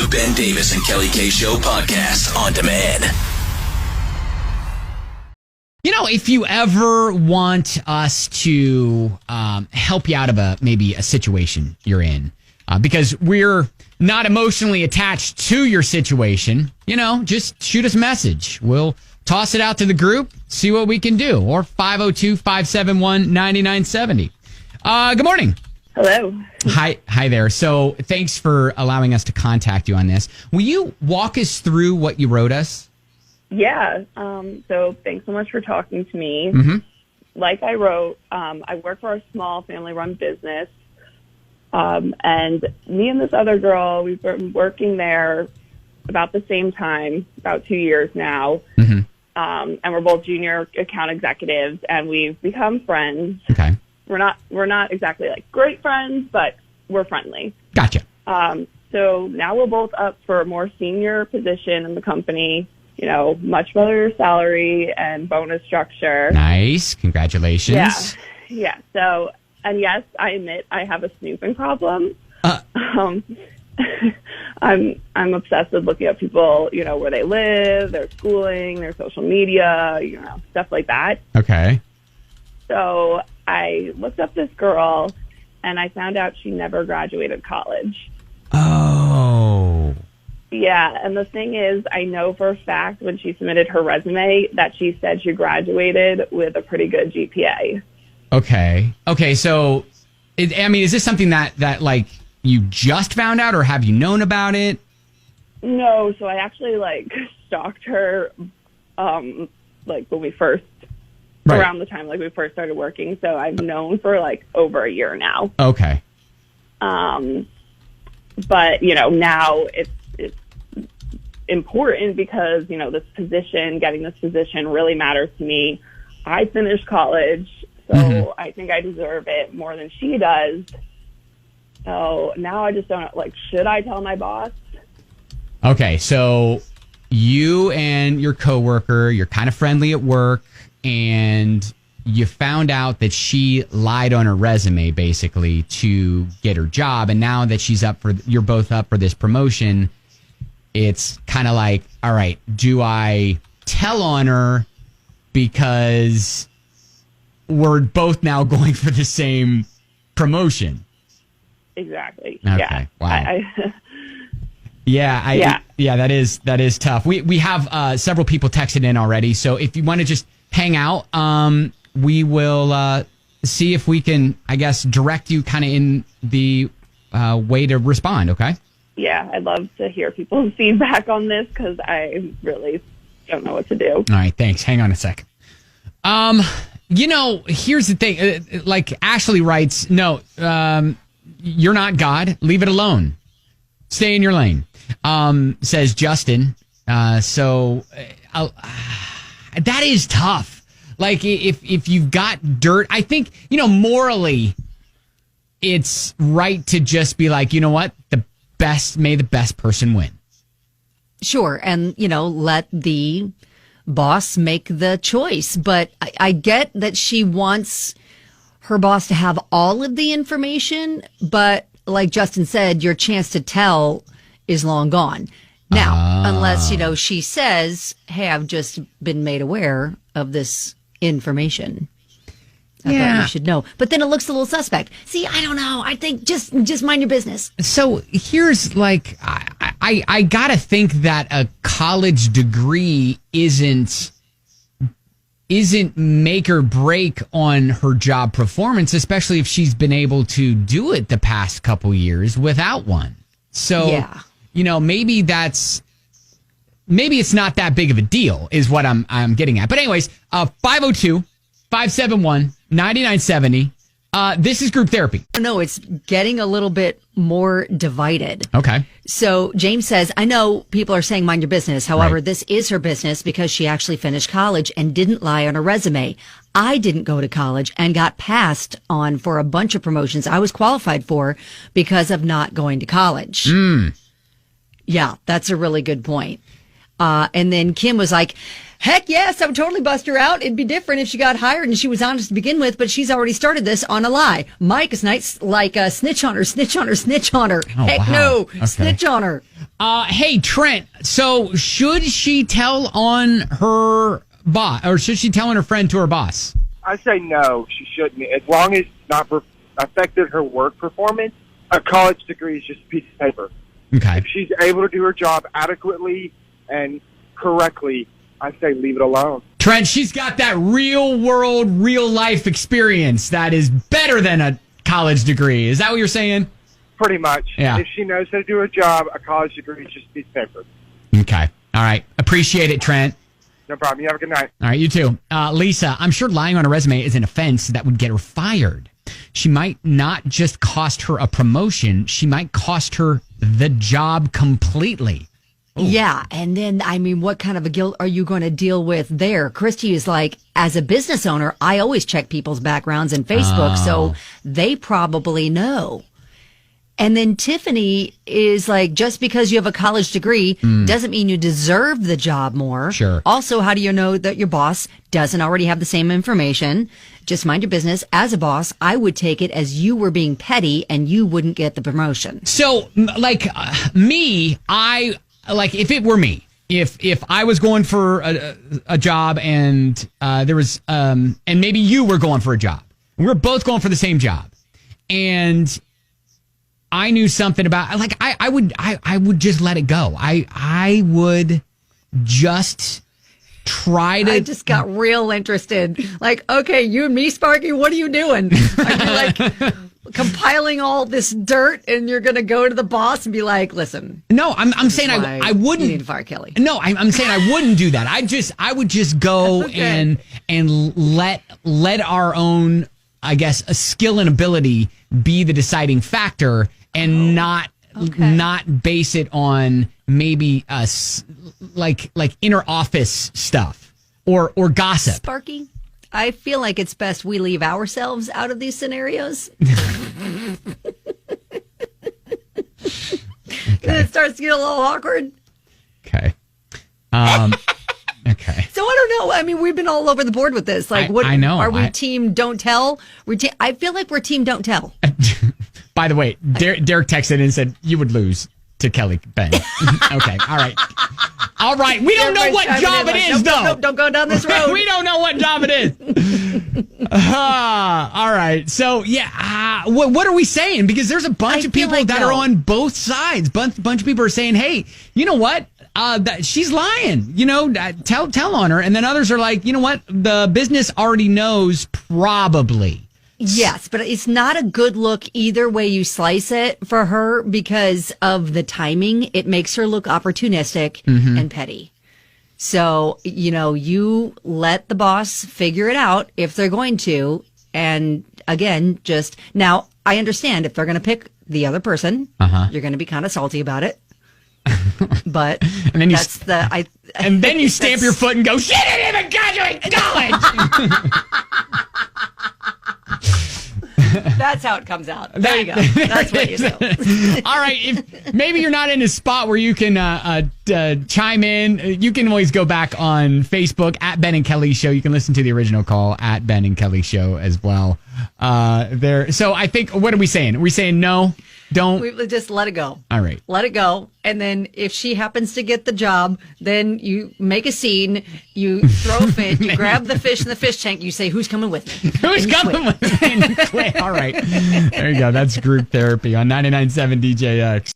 The Ben Davis and Kelly K Show podcast on demand. You know, if you ever want us to help you out of maybe a situation you're in, because we're not emotionally attached to your situation, just shoot us a message. We'll toss it out to the group, see what we can do. Or 502-571-9970. Good morning. Hello. Hi there. So thanks for allowing us to contact you on this. Will you walk us through what you wrote us? Yeah. So thanks so much for talking to me. Mm-hmm. Like I wrote, I work for a small family-run business. And me and this other girl, we've been working there about the same time, about 2 years now. Mm-hmm. And we're both junior account executives, and we've become friends. Okay. We're not exactly like great friends, but we're friendly. Gotcha. So now we're both up for a more senior position in the company, much better salary and bonus structure. Nice. Congratulations. Yeah. So, and yes, I admit I have a snooping problem. I'm obsessed with looking at people, where they live, their schooling, their social media, stuff like that. Okay. So I looked up this girl, and I found out she never graduated college. Oh. Yeah, and the thing is, I know for a fact when she submitted her resume that she said she graduated with a pretty good GPA. Okay, so, is this something that like, you just found out, or have you known about it? No, so I actually, stalked her, when we first... Right. Around the time we first started working, so I've known for over a year now. Okay. But now it's important because getting this position really matters to me. I finished college, so I think I deserve it more than she does. So now I just don't should I tell my boss? Okay, so you and your coworker, you're kind of friendly at work. And you found out that she lied on her resume, basically, to get her job. And now that you're both up for this promotion, it's kind of like, all right, do I tell on her because we're both now going for the same promotion? Exactly. Okay. Yeah. Wow. Yeah, that is tough. We have several people texted in already. So if you want to just hang out, we will see if we can, I guess, direct you kind of in the way to respond, okay? Yeah, I'd love to hear people's feedback on this because I really don't know what to do. All right, thanks. Hang on a sec. Here's the thing. Like Ashley writes, no, you're not God. Leave it alone. Stay in your lane, says Justin. That is tough. Like, if you've got dirt, I think, morally, it's right to just be like, you know what? May the best person win. Sure. And, let the boss make the choice. But I get that she wants her boss to have all of the information. But like Justin said, your chance to tell is long gone. Now, unless, she says, hey, I've just been made aware of this information. I thought you should know. But then it looks a little suspect. See, I don't know. I think just mind your business. So here's I got to think that a college degree isn't make or break on her job performance, especially if she's been able to do it the past couple years without one. So, yeah. Maybe it's not that big of a deal is what I'm getting at. But anyways, 502-571-9970. This is group therapy. No, it's getting a little bit more divided. Okay. So James says, I know people are saying mind your business. However, Right. This is her business because she actually finished college and didn't lie on her resume. I didn't go to college and got passed on for a bunch of promotions I was qualified for because of not going to college. Yeah, that's a really good point. And then Kim was like, Heck yes, I would totally bust her out. It'd be different if she got hired and she was honest to begin with, but she's already started this on a lie. Mike is nice, like snitch on her, snitch on her, snitch on her. Oh, Heck wow. no, Okay. snitch on her. Hey, Trent, so should she tell on her boss, or should she tell on her friend to her boss? I say no, she shouldn't. As long as it's not affected her work performance, a college degree is just a piece of paper. Okay. If she's able to do her job adequately and correctly, I say leave it alone. Trent, she's got that real world, real life experience that is better than a college degree. Is that what you're saying? Pretty much. Yeah. If she knows how to do her job, a college degree is just a piece of paper. Okay. All right. Appreciate it, Trent. No problem. You have a good night. All right, you too. Lisa, I'm sure lying on a resume is an offense that would get her fired. She might not just cost her a promotion, she might cost her the job completely. Ooh. Yeah, and then, I mean, what kind of a guilt are you going to deal with there? Christy is like, as a business owner, I always check people's backgrounds in Facebook, so they probably know. And then Tiffany is like, just because you have a college degree doesn't mean you deserve the job more. Sure. Also, how do you know that your boss doesn't already have the same information? Just mind your business. As a boss, I would take it as you were being petty and you wouldn't get the promotion. So, like, me, if it were me, if I was going for a job and there was, and maybe you were going for a job, we were both going for the same job, and I knew something about, like, I would just let it go. I would just try to. I just got real interested. Like, okay, you and me, Sparky, what are you doing? Are you like compiling all this dirt and you're going to go to the boss and be like, listen. No, I'm saying I wouldn't. You need to fire Kelly. No, I'm saying I wouldn't do that. I would just go okay. and let our own, I guess, a skill and ability be the deciding factor, and not base it on maybe like inner office stuff or gossip. Sparky, I feel like it's best we leave ourselves out of these scenarios. It starts to get a little awkward. Okay. Okay. So I don't know. I mean, we've been all over the board with this. Like, what? I know. Are we team don't tell? I feel like we're team don't tell. By the way, Derek texted in and said you would lose to Kelly Ben. Okay. All right. All right. We don't know what job it is, though. Nope, don't go down this road. We don't know what job it is. All right. So, yeah. What are we saying? Because there's a bunch of people that are on both sides. Bunch of people are saying, hey, you know what? She's lying. You know, tell on her. And then others are like, you know what? The business already knows, probably. Yes, but it's not a good look either way you slice it for her because of the timing. It makes her look opportunistic and petty. So, you know, you let the boss figure it out if they're going to. And again, now I understand if they're going to pick the other person, you're going to be kind of salty about it. But and then and then you stamp your foot and go, she didn't even graduate college. That's how it comes out. There you go. That's what you do. All right. If maybe you're not in a spot where you can chime in, you can always go back on Facebook at Ben and Kelly Show. You can listen to the original call at Ben and Kelly Show as well. So I think, what are we saying? Are we saying no? Don't. We just let it go. All right. Let it go. And then if she happens to get the job, then you make a scene, you throw a fit, you grab the fish in the fish tank, you say, who's coming with me? Who's coming with me? And quit. All right. There you go. That's group therapy on 99.7 DJX.